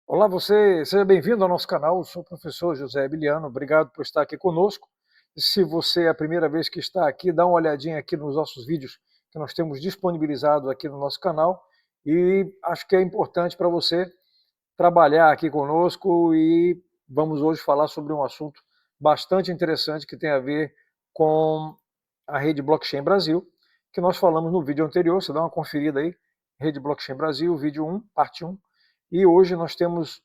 Olá, seja bem-vindo ao nosso canal. Eu sou o professor José Emiliano. Obrigado por estar aqui conosco. E se você é a primeira vez que está aqui, dá uma olhadinha aqui nos nossos vídeos que nós temos disponibilizado aqui no nosso canal. E acho que é importante para você trabalhar aqui conosco e vamos hoje falar sobre um assunto bastante interessante que tem a ver com a rede Blockchain Brasil, que nós falamos no vídeo anterior. Você dá uma conferida aí, Rede Blockchain Brasil, vídeo 1, parte 1. E hoje nós temos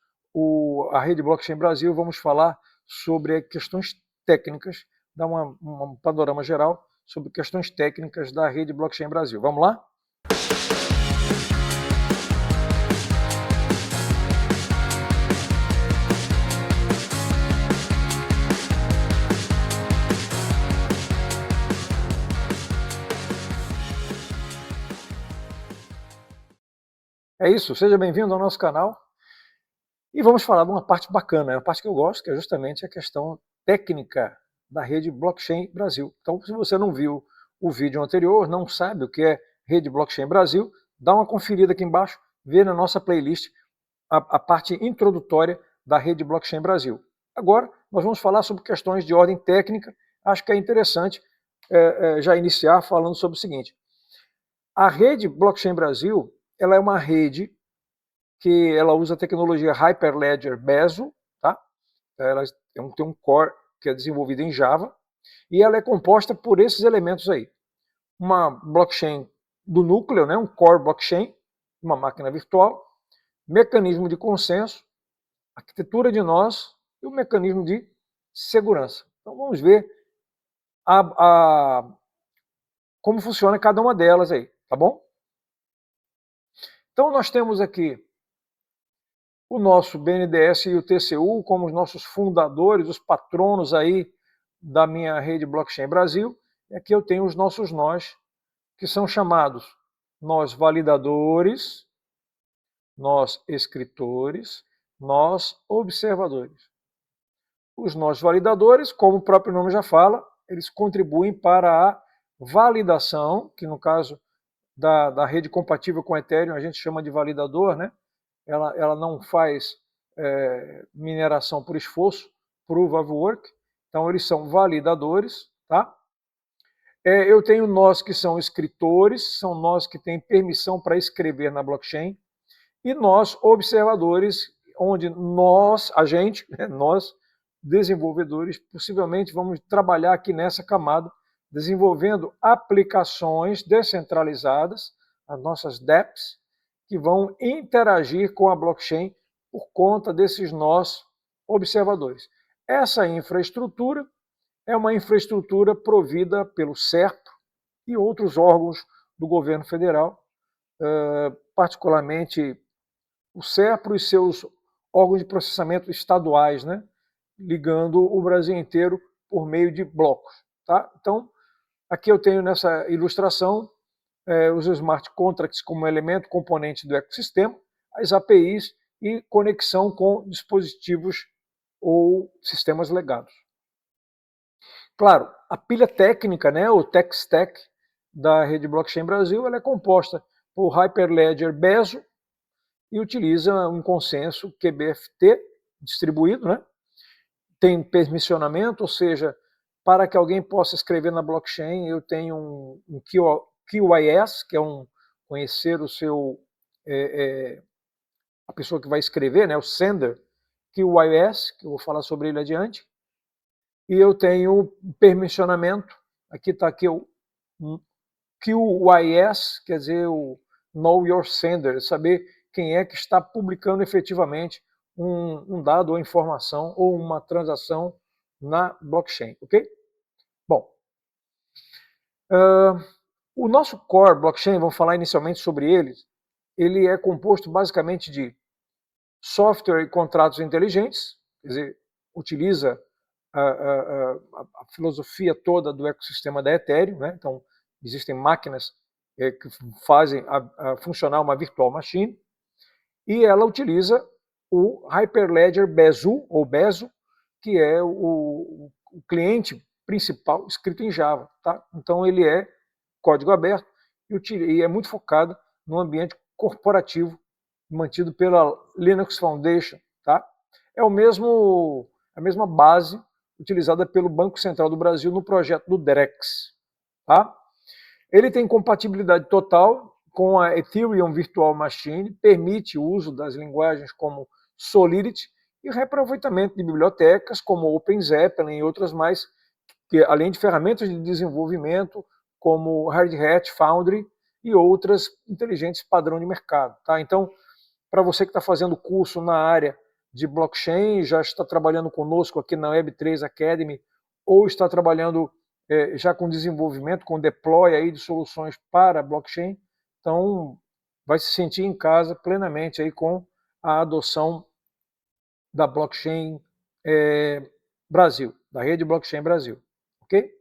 a rede Blockchain Brasil, vamos falar sobre questões técnicas, dar um panorama geral sobre questões técnicas da rede Blockchain Brasil. Vamos lá? É isso, seja bem-vindo ao nosso canal. E vamos falar de uma parte bacana, uma parte que eu gosto, que é justamente a questão técnica da rede Blockchain Brasil. Então, se você não viu o vídeo anterior, não sabe o que é rede Blockchain Brasil, dá uma conferida aqui embaixo, vê na nossa playlist a parte introdutória da rede Blockchain Brasil. Agora, nós vamos falar sobre questões de ordem técnica. Acho que é interessante já iniciar falando sobre o seguinte. A rede Blockchain Brasil, ela é uma rede que ela usa a tecnologia Hyperledger Bezo, tá? Ela tem um core que é desenvolvido em Java, e ela é composta por esses elementos aí. Uma blockchain do núcleo, né? Um core blockchain, uma máquina virtual, mecanismo de consenso, arquitetura de nós e o mecanismo de segurança. Então vamos ver como funciona cada uma delas aí, tá bom? Então nós temos aqui o nosso BNDES e o TCU como os nossos fundadores, os patronos aí da minha rede Blockchain Brasil. E aqui eu tenho os nossos nós, que são chamados nós validadores, nós escritores, nós observadores. Os nós validadores, como o próprio nome já fala, eles contribuem para a validação, que no caso da rede compatível com Ethereum a gente chama de validador, né? Ela não faz mineração por esforço, proof of work, então eles são validadores, tá? Eu tenho nós que são escritores, são nós que têm permissão para escrever na blockchain, e nós observadores, onde nós, a gente, né, nós desenvolvedores, possivelmente vamos trabalhar aqui nessa camada, desenvolvendo aplicações descentralizadas, as nossas dApps, que vão interagir com a blockchain por conta desses nós observadores. Essa infraestrutura é uma infraestrutura provida pelo SERPRO e outros órgãos do governo federal, particularmente o SERPRO e seus órgãos de processamento estaduais, né, ligando o Brasil inteiro por meio de blocos. Tá? Então, aqui eu tenho nessa ilustração os smart contracts como elemento componente do ecossistema, as APIs e conexão com dispositivos ou sistemas legados. Claro, a pilha técnica, né, o tech stack da rede Blockchain Brasil, ela é composta por Hyperledger Bezo e utiliza um consenso QBFT distribuído, né? Tem permissionamento, ou seja, para que alguém possa escrever na blockchain, eu tenho um QoS, que é conhecer o seu a pessoa que vai escrever, né, o sender, QoS, que eu vou falar sobre ele adiante, e eu tenho permissionamento, aqui está aqui o QoS, quer dizer, o Know Your Sender, saber quem é que está publicando efetivamente um dado ou informação ou uma transação na blockchain, ok? Bom, o nosso core blockchain, vamos falar inicialmente sobre ele é composto basicamente de software e contratos inteligentes, quer dizer, utiliza a filosofia toda do ecossistema da Ethereum, né? Então, existem máquinas que fazem funcionar uma virtual machine, e ela utiliza o Hyperledger Bezo, ou Bezo, que é o cliente principal escrito em Java. Tá? Então ele é código aberto e é muito focado no ambiente corporativo mantido pela Linux Foundation, tá? É a mesma base utilizada pelo Banco Central do Brasil no projeto do DREX, tá? Ele tem compatibilidade total com a Ethereum Virtual Machine, permite o uso das linguagens como Solidity e reaproveitamento de bibliotecas como OpenZeppelin e outras mais, que, além de ferramentas de desenvolvimento como Hard Hat, Foundry e outras inteligentes padrão de mercado. Tá? Então, para você que está fazendo curso na área de blockchain, já está trabalhando conosco aqui na Web3 Academy, ou está trabalhando já com desenvolvimento, com deploy aí de soluções para blockchain, então vai se sentir em casa plenamente aí com a adoção da blockchain Brasil, da rede blockchain Brasil, ok?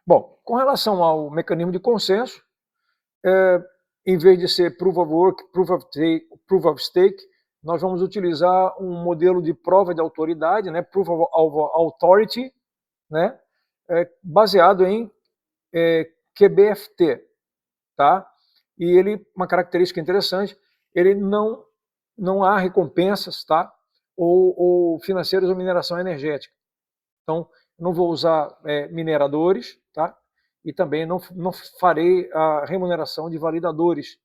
Bom, com relação ao mecanismo de consenso, em vez de ser Proof of Work, Proof of Stake, nós vamos utilizar um modelo de prova de autoridade, né, Proof of Authority, né, baseado em QBFT, tá? E ele, uma característica interessante, ele não há recompensas, tá? Ou financeiras ou mineração energética. Então, não vou usar mineradores, tá? E também não farei a remuneração de validadores.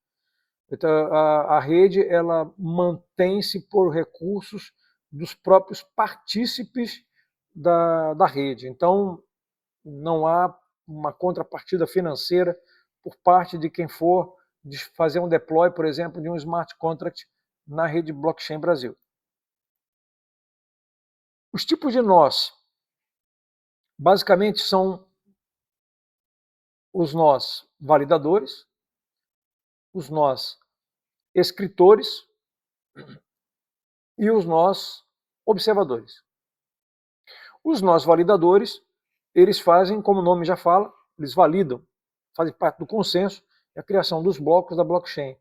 Então, a rede ela mantém-se por recursos dos próprios partícipes da rede. Então, não há uma contrapartida financeira por parte de quem for fazer um deploy, por exemplo, de um smart contract na rede blockchain Brasil. Os tipos de nós, basicamente, são os nós validadores, os nós escritores e os nós observadores. Os nós validadores, eles fazem, como o nome já fala, eles validam, fazem parte do consenso e a criação dos blocos da blockchain.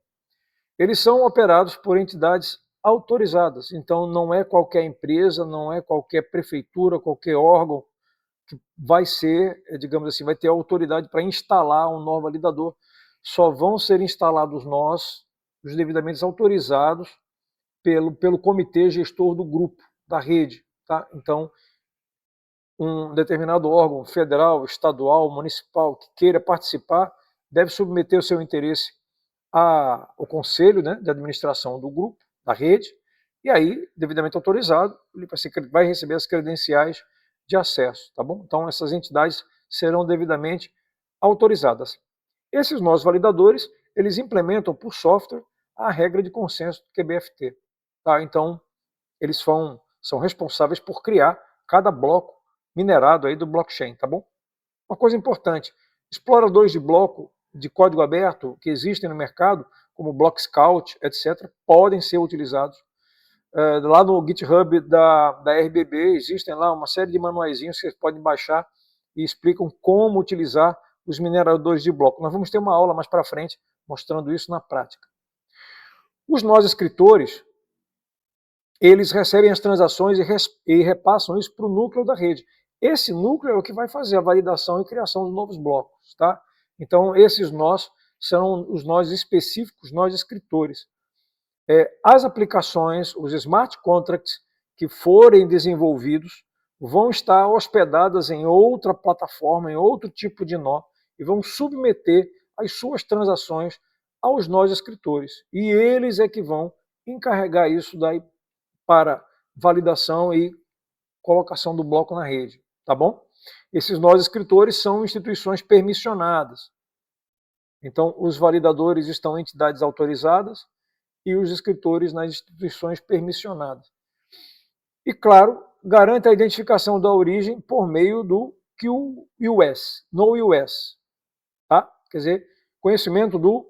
Eles são operados por entidades autorizadas, então não é qualquer empresa, não é qualquer prefeitura, qualquer órgão que vai ser, digamos assim, vai ter autoridade para instalar um nó validador. Só vão ser instalados nós, os devidamente autorizados pelo comitê gestor do grupo, da rede. Tá? Então, um determinado órgão federal, estadual, municipal que queira participar, deve submeter o seu interesse ao conselho, né, de administração do grupo, da rede, e aí, devidamente autorizado, ele vai receber as credenciais de acesso, tá bom? Então, essas entidades serão devidamente autorizadas. Esses nós validadores, eles implementam por software a regra de consenso do QBFT. Tá? Então, eles são responsáveis por criar cada bloco minerado aí do blockchain, tá bom? Uma coisa importante, exploradores de bloco de código aberto que existem no mercado, como Block Scout, etc., podem ser utilizados. Lá no GitHub da RBB existem lá uma série de manuaizinhos que vocês podem baixar e explicam como utilizar os mineradores de bloco. Nós vamos ter uma aula mais para frente mostrando isso na prática. Os nós escritores, eles recebem as transações e repassam isso para o núcleo da rede. Esse núcleo é o que vai fazer a validação e criação dos novos blocos. Tá? Então, esses nós são os nós específicos, nós escritores. As aplicações, os smart contracts que forem desenvolvidos, vão estar hospedadas em outra plataforma, em outro tipo de nó, e vão submeter as suas transações aos nós escritores. E eles é que vão encarregar isso daí para validação e colocação do bloco na rede, tá bom? Esses nós escritores são instituições permissionadas. Então, os validadores estão em entidades autorizadas e os escritores nas instituições permissionadas. E, claro, garante a identificação da origem por meio do QUS, no US, tá? Quer dizer, conhecimento do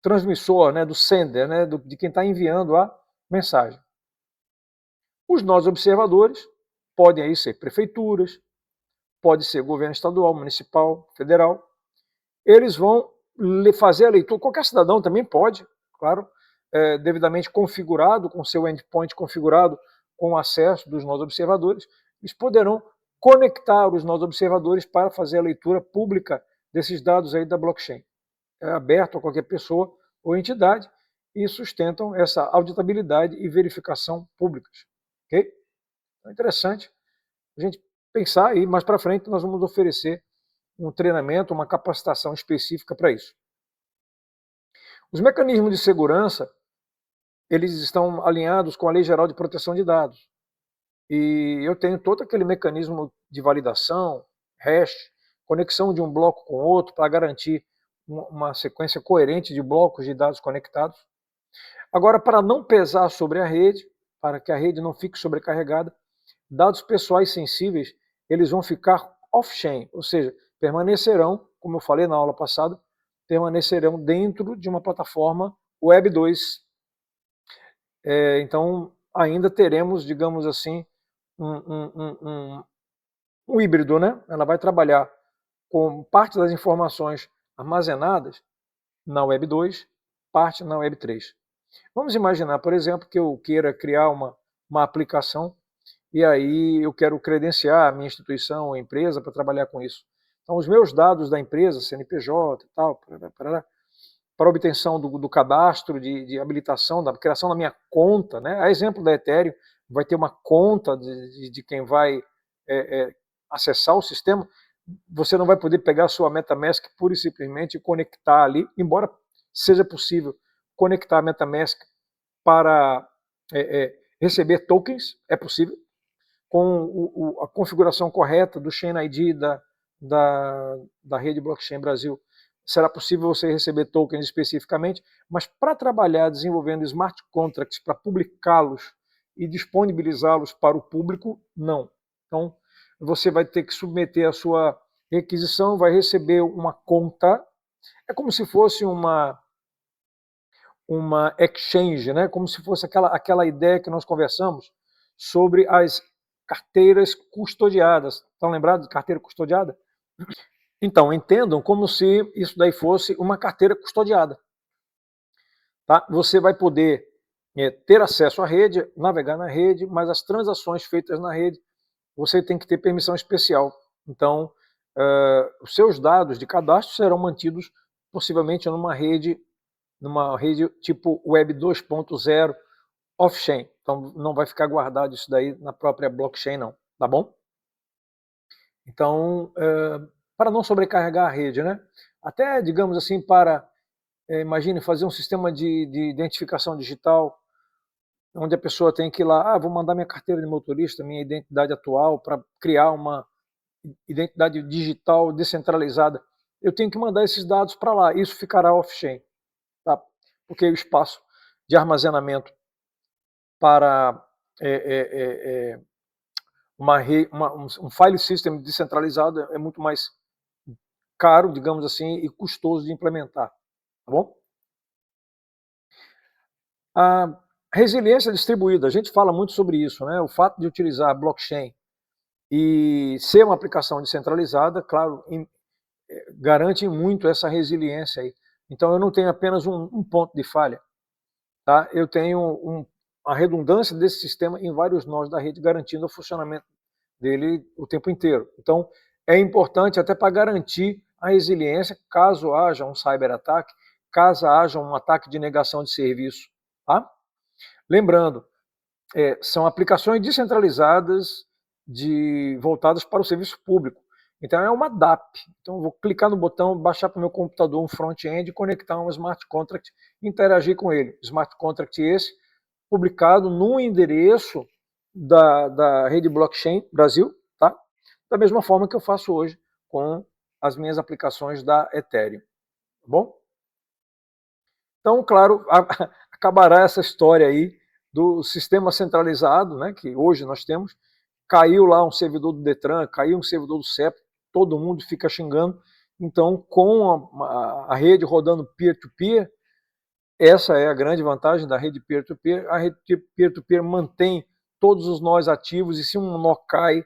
transmissor, né, do sender, né, de quem está enviando a mensagem. Os nós observadores podem aí ser prefeituras, pode ser governo estadual, municipal, federal. Eles vão fazer a leitura, qualquer cidadão também pode, claro, devidamente configurado, com seu endpoint configurado, com o acesso dos nós observadores, eles poderão conectar os nós observadores para fazer a leitura pública desses dados aí da blockchain. É aberto a qualquer pessoa ou entidade, e sustentam essa auditabilidade e verificação públicas. Ok? Então é interessante a gente pensar aí, mais para frente nós vamos oferecer um treinamento, uma capacitação específica para isso. Os mecanismos de segurança, eles estão alinhados com a Lei Geral de Proteção de Dados. E eu tenho todo aquele mecanismo de validação, hash, conexão de um bloco com outro para garantir uma sequência coerente de blocos de dados conectados. Agora, para não pesar sobre a rede, para que a rede não fique sobrecarregada, dados pessoais sensíveis, eles vão ficar off-chain, ou seja, permanecerão, como eu falei na aula passada, permanecerão dentro de uma plataforma Web 2. Então, ainda teremos, digamos assim, um híbrido, né? Ela vai trabalhar com parte das informações armazenadas na Web 2, parte na Web 3. Vamos imaginar, por exemplo, que eu queira criar uma aplicação e aí eu quero credenciar a minha instituição ou empresa para trabalhar com isso. Então, os meus dados da empresa, CNPJ e tal, para obtenção do cadastro de habilitação, da criação da minha conta, né? A exemplo da Ethereum, vai ter uma conta de quem vai acessar o sistema. Você não vai poder pegar a sua MetaMask pura e simplesmente e conectar ali, embora seja possível conectar a MetaMask para receber tokens, é possível, com a configuração correta do Chain ID da rede Blockchain Brasil. Será possível você receber tokens especificamente, mas para trabalhar desenvolvendo smart contracts para publicá-los e disponibilizá-los para o público, não. Então, você vai ter que submeter a sua requisição, vai receber uma conta, é como se fosse uma exchange, né? Como se fosse aquela ideia que nós conversamos sobre as carteiras custodiadas. Estão lembrados de carteira custodiada? Então, entendam como se isso daí fosse uma carteira custodiada. Tá? Você vai poder ter acesso à rede, navegar na rede, mas as transações feitas na rede, você tem que ter permissão especial. Então, os seus dados de cadastro serão mantidos possivelmente numa rede tipo Web 2.0 off-chain. Então, não vai ficar guardado isso daí na própria blockchain, não. Tá bom? Então, para não sobrecarregar a rede, né? Até, digamos assim, imagine fazer um sistema de identificação digital, onde a pessoa tem que ir lá, vou mandar minha carteira de motorista, minha identidade atual, para criar uma identidade digital descentralizada. Eu tenho que mandar esses dados para lá, isso ficará off-chain, tá? Porque o espaço de armazenamento para um file system descentralizado é muito mais caro, digamos assim, e custoso de implementar, tá bom? A resiliência distribuída, a gente fala muito sobre isso, né? O fato de utilizar blockchain e ser uma aplicação descentralizada, claro, garante muito essa resiliência aí. Então eu não tenho apenas um ponto de falha, tá? Eu tenho a redundância desse sistema em vários nós da rede, garantindo o funcionamento dele o tempo inteiro. Então é importante até para garantir a resiliência caso haja um cyberataque, caso haja um ataque de negação de serviço, tá? Lembrando, são aplicações descentralizadas voltadas para o serviço público. Então é uma DAP. Então eu vou clicar no botão, baixar para o meu computador um front-end, conectar um smart contract, interagir com ele. Smart contract esse, publicado no endereço da rede Blockchain Brasil, tá? Da mesma forma que eu faço hoje com as minhas aplicações da Ethereum. Tá bom? Então, claro, acabará essa história aí do sistema centralizado, né, que hoje nós temos. Caiu lá um servidor do Detran, caiu um servidor do CEP, todo mundo fica xingando. Então, com a rede rodando peer-to-peer, essa é a grande vantagem da rede peer-to-peer. A rede peer-to-peer mantém todos os nós ativos e se um nó cai,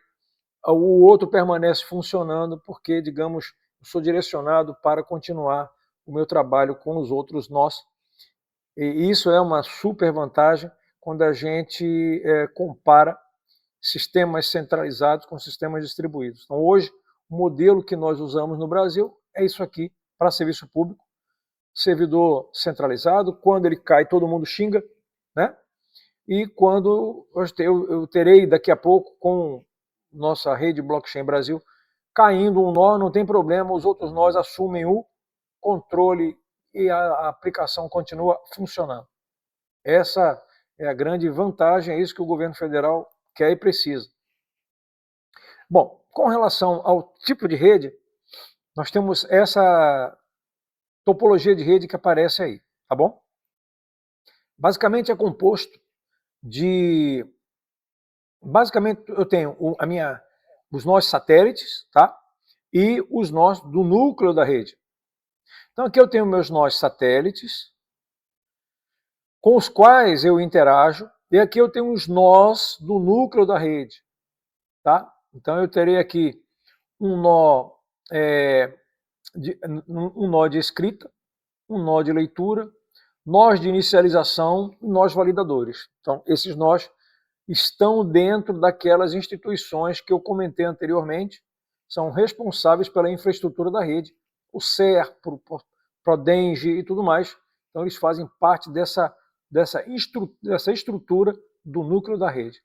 o outro permanece funcionando porque, digamos, eu sou direcionado para continuar o meu trabalho com os outros nós. E isso é uma super vantagem quando a gente compara sistemas centralizados com sistemas distribuídos. Então, hoje, o modelo que nós usamos no Brasil é isso aqui para serviço público. servidor centralizado, quando ele cai todo mundo xinga, né? E quando eu terei daqui a pouco com nossa rede Blockchain Brasil caindo um nó, não tem problema, os outros nós assumem o controle e a aplicação continua funcionando. Essa é a grande vantagem, é isso que o governo federal quer e precisa. Bom, com relação ao tipo de rede, nós temos essa topologia de rede que aparece aí, tá bom? Basicamente é composto de... Basicamente eu tenho os nós satélites, tá? E os nós do núcleo da rede. Então aqui eu tenho meus nós satélites, com os quais eu interajo, e aqui eu tenho os nós do núcleo da rede, tá? Então eu terei aqui um nó, um nó de escrita, um nó de leitura, nós de inicialização e nós validadores. Então esses nós estão dentro daquelas instituições que eu comentei anteriormente, são responsáveis pela infraestrutura da rede, o SERPRO, Prodenge e tudo mais. Então eles fazem parte dessa estrutura do núcleo da rede.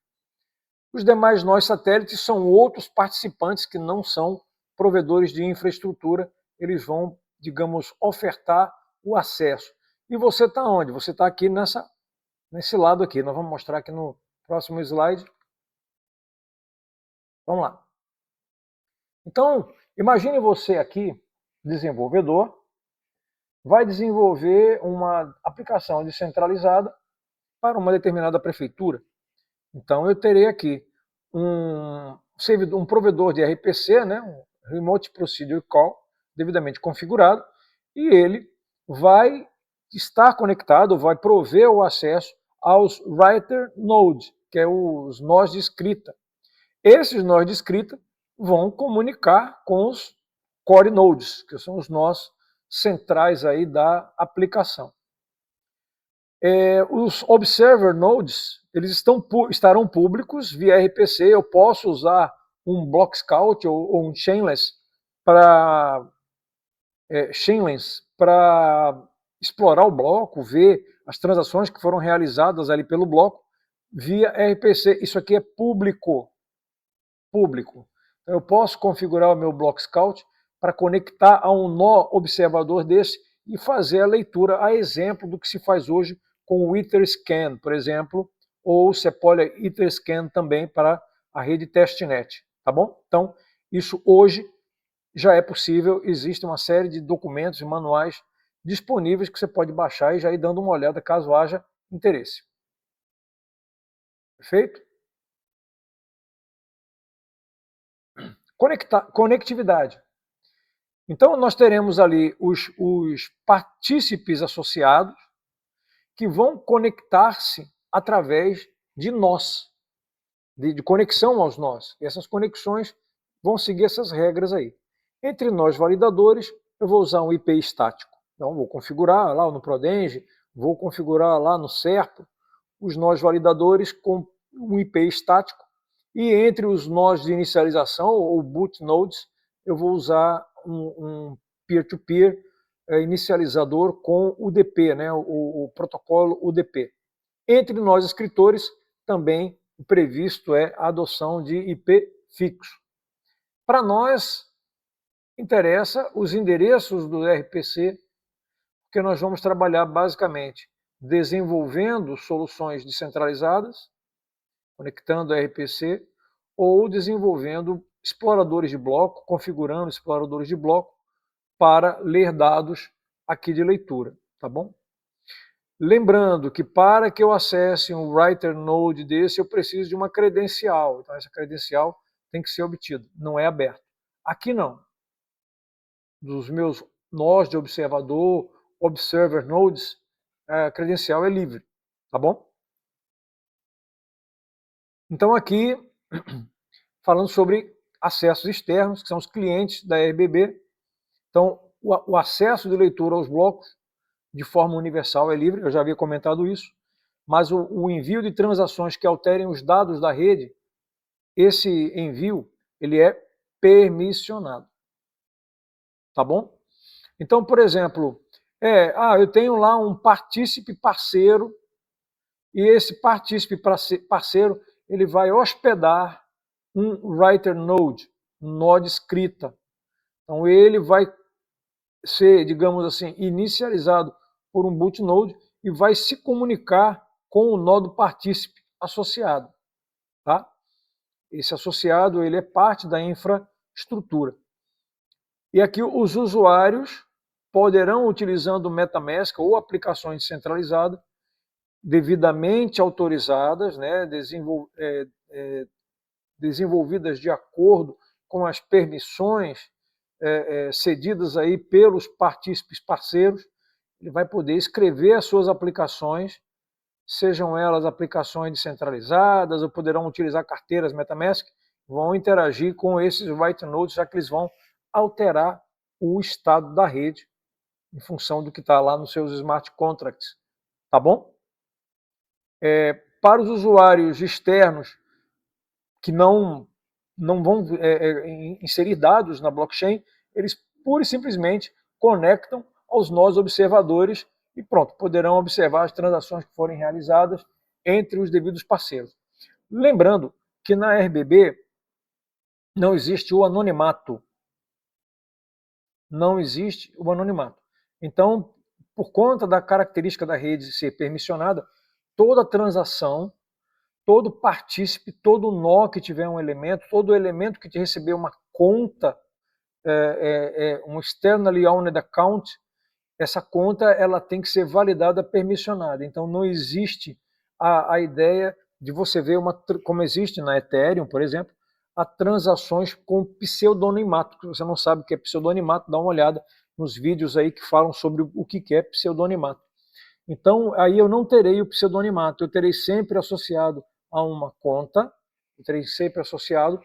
Os demais nós satélites são outros participantes que não são provedores de infraestrutura, eles vão, digamos, ofertar o acesso. E você está onde? Você está aqui nesse lado aqui. Nós vamos mostrar aqui no próximo slide. Vamos lá. Então, imagine você aqui, desenvolvedor, vai desenvolver uma aplicação descentralizada para uma determinada prefeitura. Então eu terei aqui um provedor de RPC, né, um Remote Procedure Call, devidamente configurado, e ele vai estar conectado, vai prover o acesso aos Writer Node, que é os nós de escrita. Esses nós de escrita vão comunicar com os Core Nodes, que são os nós centrais aí da aplicação. Os Observer Nodes, eles estarão públicos via RPC, eu posso usar um Block Scout ou um Chainless para explorar o bloco, ver as transações que foram realizadas ali pelo bloco via RPC. Isso aqui é público. Então, eu posso configurar o meu Block Scout para conectar a um nó observador desse e fazer a leitura, a exemplo do que se faz hoje com o Etherscan, por exemplo, ou Sepolia Etherscan também para a rede testnet, tá bom? Então, isso hoje já é possível, existe uma série de documentos e manuais disponíveis que você pode baixar e já ir dando uma olhada caso haja interesse. Perfeito? Conectividade. Então nós teremos ali os partícipes associados que vão conectar-se através de nós, de conexão aos nós. E essas conexões vão seguir essas regras aí. Entre nós validadores, eu vou usar um IP estático. Então vou configurar lá no Prodenge, vou configurar lá no SERPRO os nós validadores com um IP estático. E entre os nós de inicialização, ou boot nodes, eu vou usar um peer-to-peer inicializador com UDP, né, o protocolo UDP. Entre nós escritores, também o previsto é a adoção de IP fixo. Para nós, interessa os endereços do RPC, porque nós vamos trabalhar basicamente desenvolvendo soluções descentralizadas, conectando a RPC, ou desenvolvendo exploradores de bloco, configurando exploradores de bloco para ler dados aqui de leitura, tá bom? Lembrando que para que eu acesse um Writer Node desse, eu preciso de uma credencial. Então essa credencial tem que ser obtida, não é aberta. Aqui não. Dos meus nós de observador, Observer Nodes, a credencial é livre, tá bom? Então aqui, falando sobre acessos externos, que são os clientes da RBB. Então, o acesso de leitura aos blocos de forma universal é livre, eu já havia comentado isso, mas o envio de transações que alterem os dados da rede, esse envio, ele é permissionado. Tá bom? Então, por exemplo, Eu tenho lá um partícipe parceiro, e esse partícipe parceiro ele vai hospedar um writer node, um node escrita. Então ele vai ser, digamos assim, inicializado por um boot node e vai se comunicar com o nodo partícipe associado, tá? Esse associado ele é parte da infraestrutura. E aqui os usuários poderão, utilizando o MetaMask ou aplicações centralizadas, devidamente autorizadas, né, desenvolvidas de acordo com as permissões cedidas aí pelos partícipes parceiros, ele vai poder escrever as suas aplicações, sejam elas aplicações descentralizadas ou poderão utilizar carteiras MetaMask, vão interagir com esses write nodes, já que eles vão alterar o estado da rede em função do que está lá nos seus smart contracts, tá bom? Para os usuários externos que não vão inserir dados na blockchain, eles pura e simplesmente conectam aos nós observadores e pronto, poderão observar as transações que forem realizadas entre os devidos parceiros. Lembrando que na RBB não existe o anonimato. Não existe o anonimato. Então, por conta da característica da rede ser permissionada, toda transação, todo partícipe, todo nó que tiver um elemento, todo elemento que te receber uma conta, um externally owned account, essa conta ela tem que ser validada permissionada. Então não existe a ideia de você ver como existe na Ethereum, por exemplo, a transações com pseudonimato. Você não sabe o que é pseudonimato, dá uma olhada nos vídeos aí que falam sobre o que é pseudonimato. Então aí eu não terei o pseudonimato, eu terei sempre associado a uma conta, eu terei sempre associado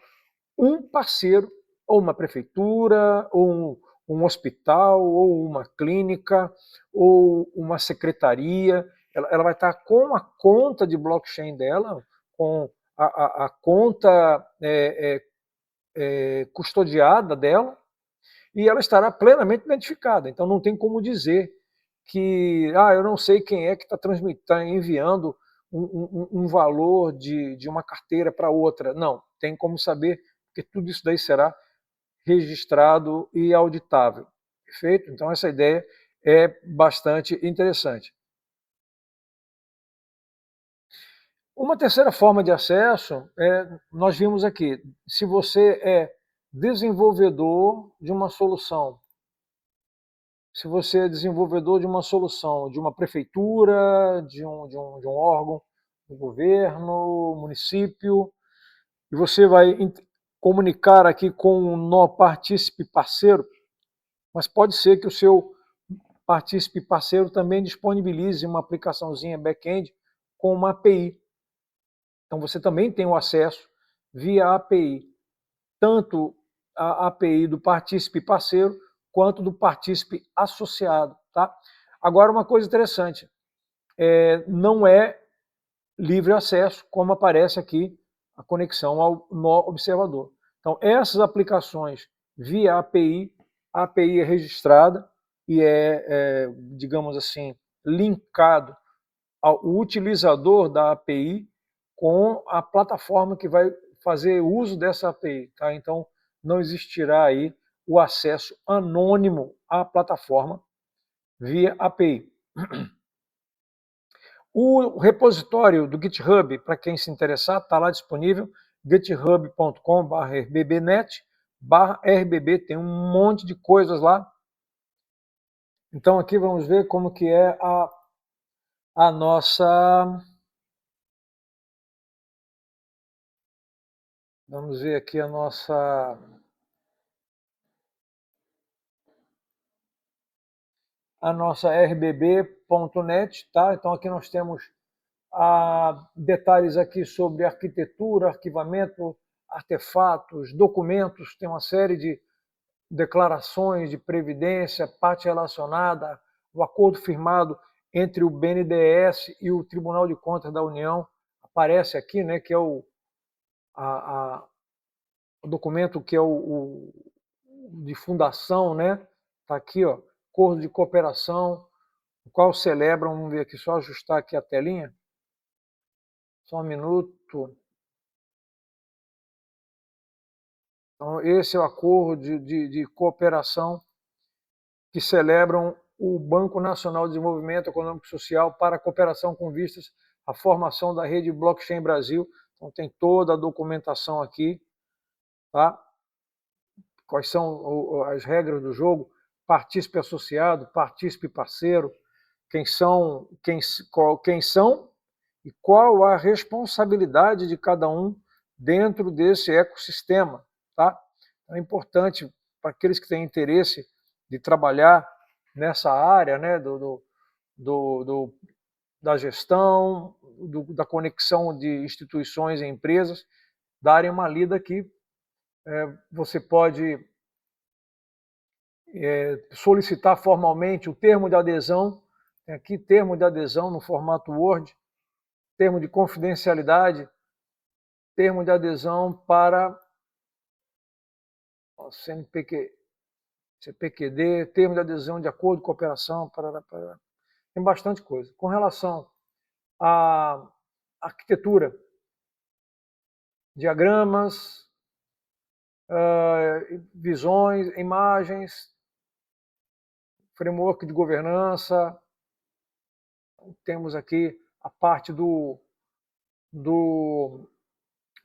um parceiro, ou uma prefeitura, ou um hospital, ou uma clínica, ou uma secretaria. Ela vai estar com a conta de blockchain dela, com a conta custodiada dela, e ela estará plenamente identificada. Então não tem como dizer que eu não sei quem é que está enviando um valor de uma carteira para outra. Não, tem como saber, porque tudo isso daí será registrado e auditável. Perfeito? Então essa ideia é bastante interessante. Uma terceira forma de acesso, nós vimos aqui, se você é desenvolvedor de uma solução, se você é desenvolvedor de uma solução, de uma prefeitura, de um órgão do governo, município, e você vai comunicar aqui com um nó partícipe parceiro, mas pode ser que o seu partícipe parceiro também disponibilize uma aplicaçãozinha back-end com uma API. Então você também tem o acesso via API, tanto a API do partícipe parceiro quanto do partícipe associado. Tá? Agora, uma coisa interessante, não é livre acesso, como aparece aqui a conexão ao nó observador. Então, essas aplicações via API, a API é registrada e digamos assim, linkado ao utilizador da API com a plataforma que vai fazer uso dessa API. Tá? Então, não existirá aí o acesso anônimo à plataforma via API. O repositório do GitHub, para quem se interessar, está lá disponível, github.com/rbnet/rbb, tem um monte de coisas lá. Então aqui vamos ver como que é a nossa... Vamos ver aqui a nossa rbb.net, tá? Então aqui nós temos detalhes aqui sobre arquitetura, arquivamento, artefatos, documentos, tem uma série de declarações de previdência, parte relacionada, o acordo firmado entre o BNDES e o Tribunal de Contas da União, aparece aqui, né, que é o documento que é o de fundação, né? Está aqui, ó, acordo de cooperação, o qual celebram, vamos ver aqui, só ajustar aqui a telinha, só um minuto. Então, esse é o acordo de cooperação que celebram o Banco Nacional de Desenvolvimento Econômico e Social para a cooperação com vistas à formação da rede Blockchain Brasil. Então tem toda a documentação aqui, tá? Quais são as regras do jogo, partícipe associado, partícipe parceiro, quem são e qual a responsabilidade de cada um dentro desse ecossistema, tá? É importante para aqueles que têm interesse de trabalhar nessa área, né, da gestão, da conexão de instituições e empresas, darem uma lida aqui. Você pode solicitar formalmente o termo de adesão, tem aqui termo de adesão no formato Word, termo de confidencialidade, termo de adesão para CPQD, termo de adesão de acordo de cooperação, tem bastante coisa. Com relação à arquitetura, diagramas, visões, imagens, framework de governança, temos aqui a parte do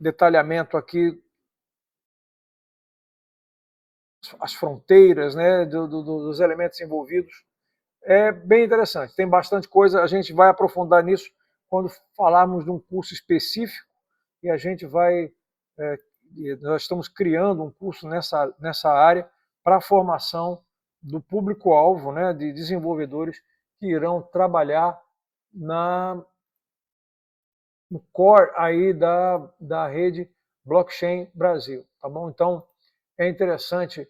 detalhamento aqui, as fronteiras, né, dos elementos envolvidos. É bem interessante, tem bastante coisa, a gente vai aprofundar nisso quando falarmos de um curso específico, e a gente vai, nós estamos criando um curso nessa área para a formação do público-alvo, né, de desenvolvedores que irão trabalhar no core aí da rede Blockchain Brasil, tá bom? Então, é interessante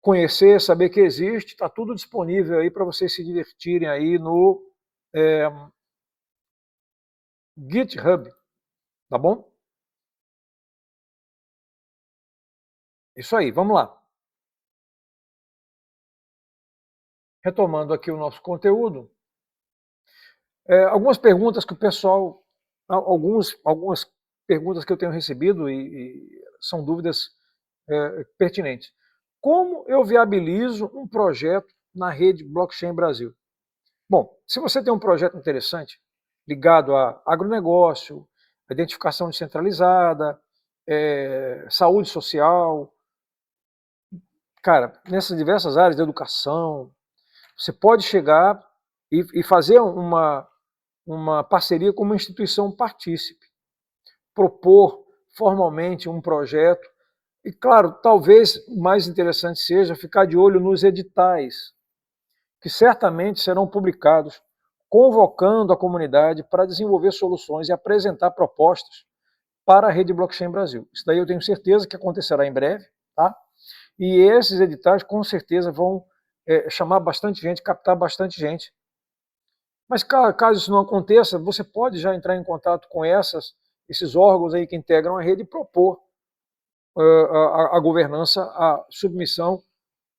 conhecer, saber que existe, está tudo disponível aí para vocês se divertirem aí no GitHub, tá bom? Isso aí, vamos lá. Retomando aqui o nosso conteúdo, algumas perguntas que o pessoal, algumas perguntas que eu tenho recebido e são dúvidas pertinentes. Como eu viabilizo um projeto na rede Blockchain Brasil? Bom, se você tem um projeto interessante ligado a agronegócio, identificação descentralizada, saúde social, cara, nessas diversas áreas de educação, você pode chegar e fazer uma parceria com uma instituição partícipe, propor formalmente um projeto. E, claro, talvez o mais interessante seja ficar de olho nos editais, que certamente serão publicados, convocando a comunidade para desenvolver soluções e apresentar propostas para a rede Blockchain Brasil. Isso daí eu tenho certeza que acontecerá em breve, tá? E esses editais com certeza vão chamar bastante gente, captar bastante gente. Mas caso isso não aconteça, você pode já entrar em contato com esses órgãos aí que integram a rede e propor a governança, a submissão,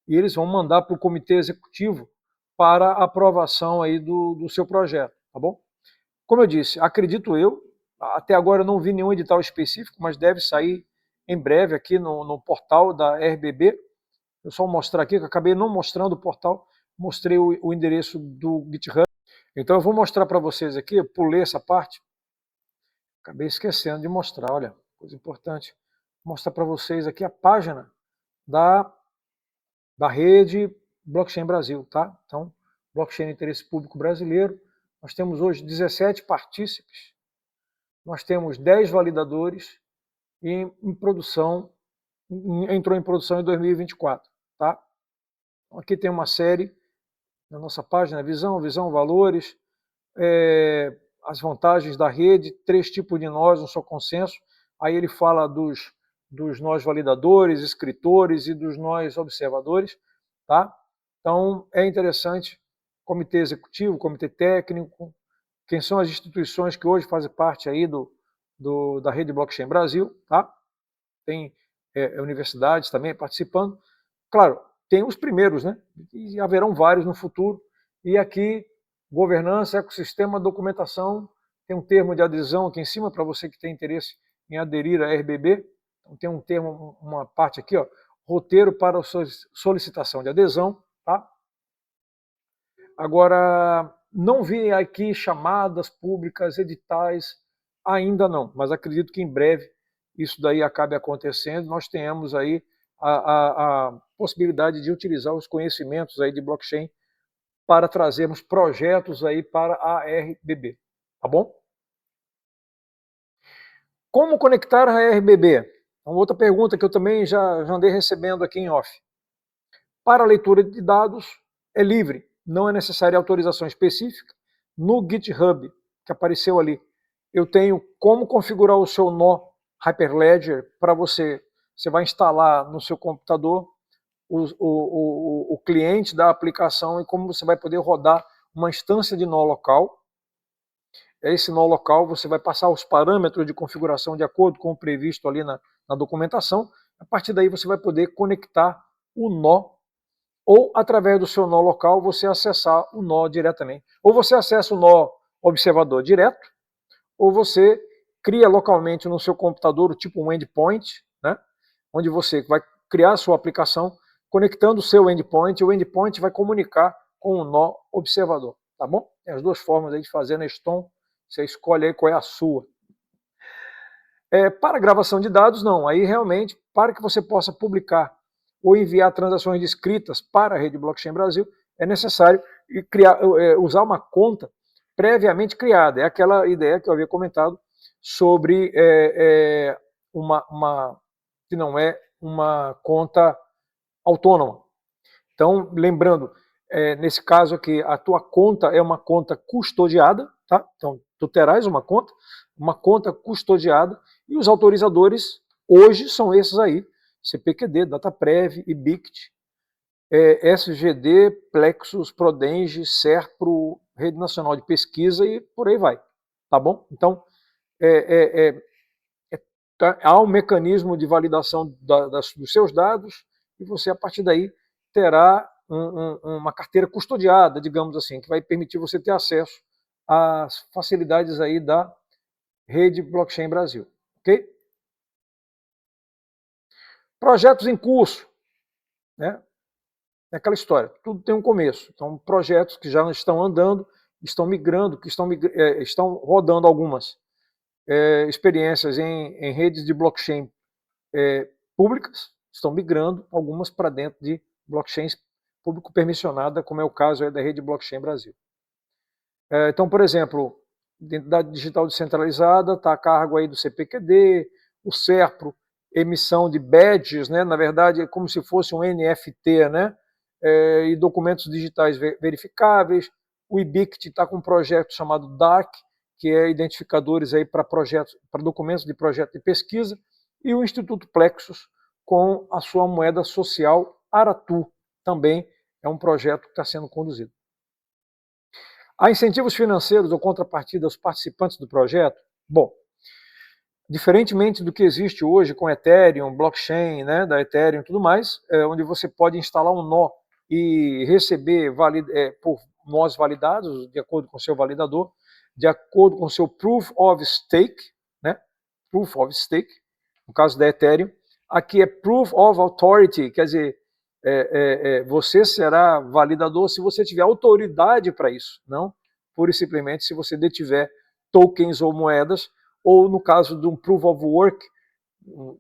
e eles vão mandar para o comitê executivo para aprovação aí do seu projeto, tá bom? Como eu disse, acredito eu, até agora eu não vi nenhum edital específico, mas deve sair em breve aqui no portal da RBB. Eu só vou mostrar aqui, que eu acabei não mostrando o portal, mostrei o endereço do GitHub. Então eu vou mostrar para vocês aqui, eu pulei essa parte, acabei esquecendo de mostrar, olha, coisa importante. Vou mostrar para vocês aqui a página da rede Blockchain Brasil, tá? Então, Blockchain de Interesse Público Brasileiro, nós temos hoje 17 partícipes, nós temos 10 validadores e entrou em produção em 2024, tá? Então, aqui tem uma série na nossa página, visão, valores, as vantagens da rede, 3 tipos de nós, um só consenso. Aí ele fala dos nós validadores, escritores e dos nós observadores, tá? Então é interessante, comitê executivo, comitê técnico, quem são as instituições que hoje fazem parte aí da rede Blockchain Brasil, tá? Tem universidades também participando. Claro, tem os primeiros, né? E haverão vários no futuro. E aqui, governança, ecossistema, documentação, tem um termo de adesão aqui em cima para você que tem interesse em aderir à RBB. Então, tem um termo, uma parte aqui, ó, roteiro para solicitação de adesão, tá? Agora, não vi aqui chamadas públicas, editais, ainda não, mas acredito que em breve isso daí acabe acontecendo, nós tenhamos aí a possibilidade de utilizar os conhecimentos aí de blockchain para trazermos projetos aí para a RBB, tá bom? Como conectar a RBB? Uma outra pergunta que eu também já andei recebendo aqui em off. Para a leitura de dados é livre, não é necessária autorização específica. No GitHub, que apareceu ali, eu tenho como configurar o seu nó Hyperledger para você. Você vai instalar no seu computador o cliente da aplicação e como você vai poder rodar uma instância de nó local. Esse nó local você vai passar os parâmetros de configuração de acordo com o previsto ali na documentação. A partir daí você vai poder conectar o nó ou através do seu nó local você acessar o nó diretamente. Ou você acessa o nó observador direto, ou você cria localmente no seu computador o tipo um endpoint, né, onde você vai criar a sua aplicação conectando o seu endpoint, e o endpoint vai comunicar com o nó observador, tá bom? Tem as duas formas aí de fazer na Stone, você escolhe aí qual é a sua. Para gravação de dados, não. Aí realmente, para que você possa publicar ou enviar transações escritas para a rede Blockchain Brasil, é necessário usar uma conta previamente criada. É aquela ideia que eu havia comentado sobre que não é uma conta autônoma. Então, lembrando, nesse caso aqui, a tua conta é uma conta custodiada, tá? Então, tu terás uma conta custodiada, e os autorizadores hoje são esses aí, CPQD, DataPrev, IBICT, SGD, Plexus, Prodenge, Serpro, Rede Nacional de Pesquisa e por aí vai, tá bom? Então, há um mecanismo de validação dos seus dados e você, a partir daí, terá uma carteira custodiada, digamos assim, que vai permitir você ter acesso às facilidades aí da rede Blockchain Brasil, ok? Projetos em curso, né? É aquela história, tudo tem um começo. Então, projetos que já estão andando, estão migrando, estão rodando algumas experiências em redes de blockchain públicas, estão migrando algumas para dentro de blockchains público permissionada, como é o caso aí da rede Blockchain Brasil. Então, por exemplo, dentro da digital descentralizada está a cargo aí do CPQD, o Serpro, emissão de badges, né? Na verdade é como se fosse um NFT, né? E documentos digitais verificáveis. O IBICT está com um projeto chamado DARK, que é identificadores aí para projetos, para documentos de projeto de pesquisa, e o Instituto Plexus com a sua moeda social Aratu, também é um projeto que está sendo conduzido. Há incentivos financeiros ou contrapartida aos participantes do projeto? Bom, diferentemente do que existe hoje com Ethereum, blockchain, né, da Ethereum e tudo mais, onde você pode instalar um nó e receber por nós validados, de acordo com o seu validador, de acordo com o seu Proof of Stake, né, Proof of Stake, no caso da Ethereum. Aqui é Proof of Authority, quer dizer, você será validador se você tiver autoridade para isso, não pura e simplesmente se você detiver tokens ou moedas, ou no caso de um Proof of Work,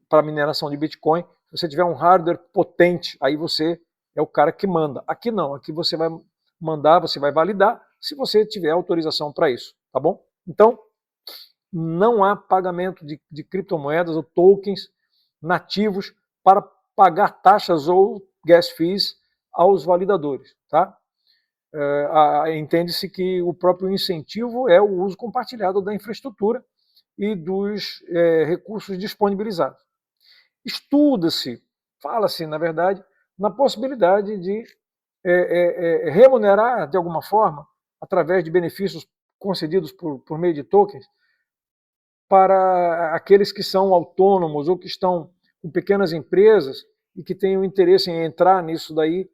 para mineração de Bitcoin, se você tiver um hardware potente, aí você é o cara que manda. Aqui não, aqui você vai mandar, você vai validar, se você tiver autorização para isso, tá bom? Então, não há pagamento de criptomoedas ou tokens nativos para pagar taxas ou gas fees aos validadores, tá? Entende-se que o próprio incentivo é o uso compartilhado da infraestrutura e dos recursos disponibilizados. Estuda-se, fala-se, na verdade, na possibilidade de remunerar, de alguma forma, através de benefícios concedidos por meio de tokens, para aqueles que são autônomos ou que estão com pequenas empresas e que tenham interesse em entrar nisso daí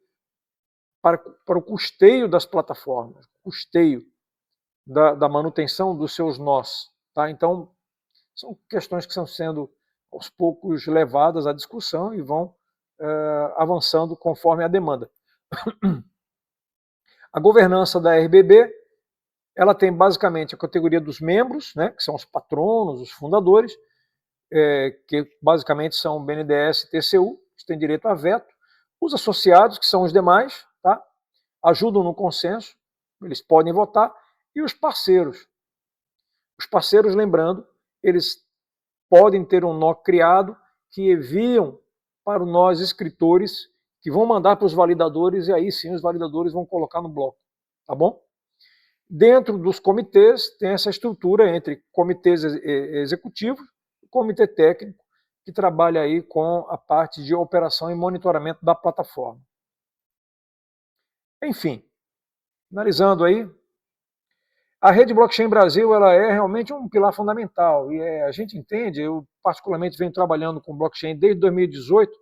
para o custeio das plataformas, custeio da manutenção dos seus nós. Tá? Então, são questões que estão sendo, aos poucos, levadas à discussão e vão avançando conforme a demanda. A governança da RBB, ela tem basicamente a categoria dos membros, né, que são os patronos, os fundadores, que basicamente são BNDES e TCU, que têm direito a veto, os associados, que são os demais, tá? Ajudam no consenso, eles podem votar, e os parceiros. Os parceiros, lembrando, eles podem ter um nó criado que enviam para nós escritores, que vão mandar para os validadores, e aí sim os validadores vão colocar no bloco, tá bom? Dentro dos comitês, tem essa estrutura entre comitês executivos e comitê técnico, que trabalha aí com a parte de operação e monitoramento da plataforma. Enfim, finalizando aí, a rede Blockchain Brasil ela é realmente um pilar fundamental, e a gente entende, eu particularmente venho trabalhando com blockchain desde 2018,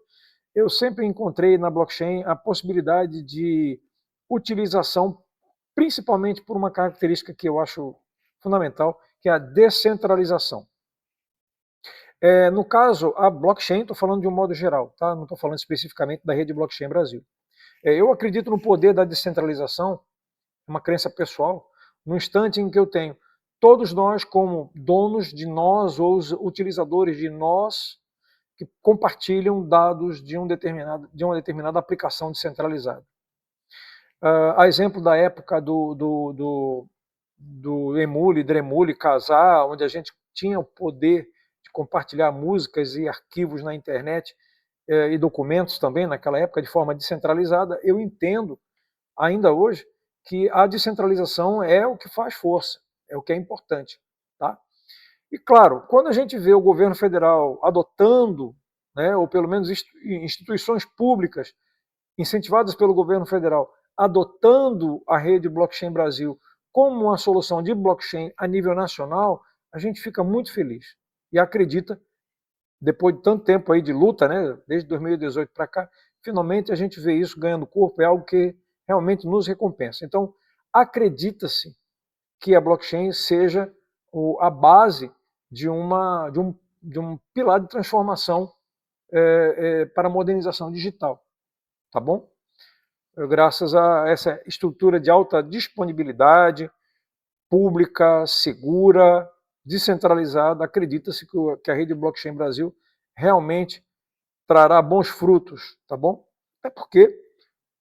eu sempre encontrei na blockchain a possibilidade de utilização, principalmente por uma característica que eu acho fundamental, que é a descentralização. No caso, a blockchain, estou falando de um modo geral, tá? Não estou falando especificamente da rede Blockchain Brasil. Eu acredito no poder da descentralização, uma crença pessoal, no instante em que eu tenho todos nós como donos de nós ou os utilizadores de nós que compartilham dados de uma determinada aplicação descentralizada. A exemplo da época do Emule, Dremule, Kazaa, onde a gente tinha o poder de compartilhar músicas e arquivos na internet e documentos também naquela época de forma descentralizada, eu entendo ainda hoje que a descentralização é o que faz força, é o que é importante. Tá? E claro, quando a gente vê o governo federal adotando, né, ou pelo menos instituições públicas incentivadas pelo governo federal, adotando a rede Blockchain Brasil como uma solução de blockchain a nível nacional, a gente fica muito feliz e acredita, depois de tanto tempo aí de luta, né, desde 2018 para cá, finalmente a gente vê isso ganhando corpo, é algo que realmente nos recompensa. Então, acredita-se que a blockchain seja a base de um pilar de transformação para a modernização digital, tá bom? Graças a essa estrutura de alta disponibilidade, pública, segura, descentralizada, acredita-se que a rede Blockchain Brasil realmente trará bons frutos, tá bom? Até porque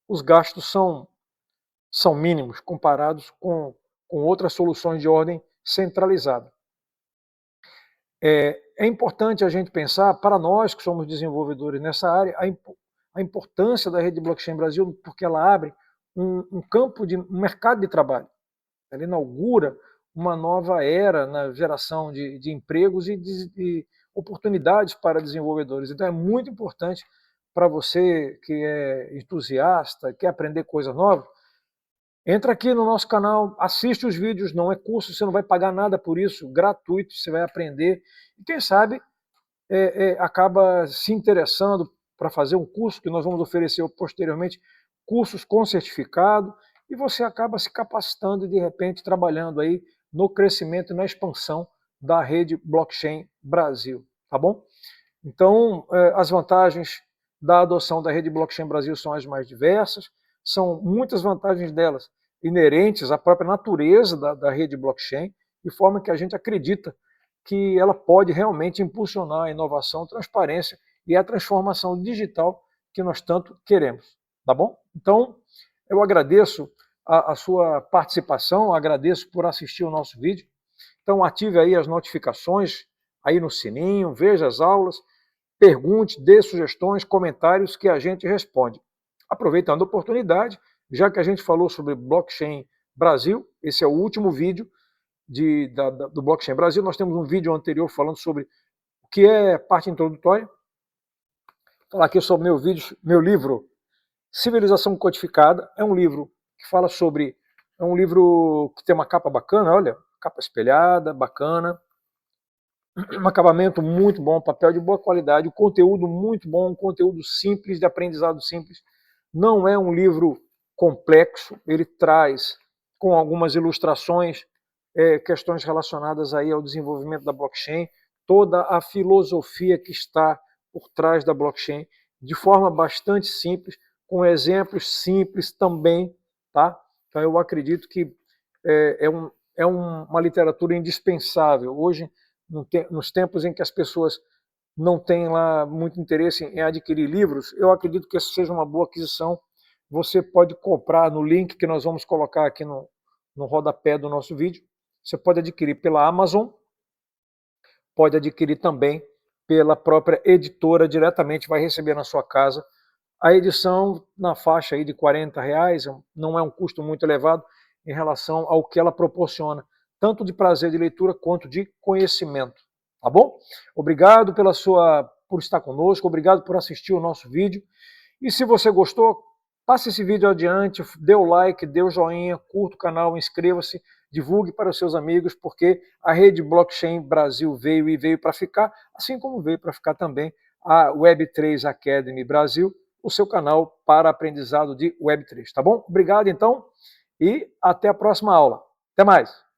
os gastos são mínimos comparados com outras soluções de ordem centralizada. É importante a gente pensar, para nós que somos desenvolvedores nessa área, a importância da rede Blockchain Brasil, porque ela abre um campo de um mercado de trabalho. Ela inaugura uma nova era na geração de empregos e de oportunidades para desenvolvedores. Então é muito importante para você que é entusiasta, quer aprender coisa nova, entra aqui no nosso canal, assiste os vídeos, não é curso, você não vai pagar nada por isso, gratuito, você vai aprender. E quem sabe acaba se interessando para fazer um curso que nós vamos oferecer posteriormente, cursos com certificado, e você acaba se capacitando e de repente trabalhando aí no crescimento e na expansão da rede Blockchain Brasil, tá bom? Então, as vantagens da adoção da rede Blockchain Brasil são as mais diversas, são muitas vantagens delas inerentes à própria natureza da rede blockchain, de forma que a gente acredita que ela pode realmente impulsionar a inovação, a transparência e a transformação digital que nós tanto queremos, tá bom? Então, eu agradeço a sua participação, agradeço por assistir o nosso vídeo. Então, ative aí as notificações aí no sininho, veja as aulas, pergunte, dê sugestões, comentários que a gente responde. Aproveitando a oportunidade, já que a gente falou sobre Blockchain Brasil, esse é o último vídeo do Blockchain Brasil, nós temos um vídeo anterior falando sobre o que é parte introdutória. Vou falar aqui sobre meu livro Civilização Codificada, é um livro que fala sobre, é um livro que tem uma capa bacana, olha, capa espelhada, bacana, um acabamento muito bom, papel de boa qualidade, o conteúdo muito bom, um conteúdo simples, de aprendizado simples. Não é um livro complexo, ele traz com algumas ilustrações questões relacionadas aí ao desenvolvimento da blockchain, toda a filosofia que está por trás da blockchain, de forma bastante simples, com exemplos simples também, tá? Então eu acredito que é uma literatura indispensável. Hoje, nos tempos em que as pessoas não têm lá muito interesse em adquirir livros, eu acredito que essa seja uma boa aquisição. Você pode comprar no link que nós vamos colocar aqui no rodapé do nosso vídeo. Você pode adquirir pela Amazon, pode adquirir também pela própria editora, diretamente vai receber na sua casa. A edição na faixa aí de R$ 40, não é um custo muito elevado em relação ao que ela proporciona, tanto de prazer de leitura quanto de conhecimento. Tá bom? Obrigado por estar conosco, obrigado por assistir o nosso vídeo. E se você gostou, passe esse vídeo adiante, dê o like, dê o joinha, curta o canal, inscreva-se, divulgue para os seus amigos, porque a rede Blockchain Brasil veio e veio para ficar, assim como veio para ficar também a Web3 Academy Brasil, o seu canal para aprendizado de Web3, tá bom? Obrigado então e até a próxima aula. Até mais!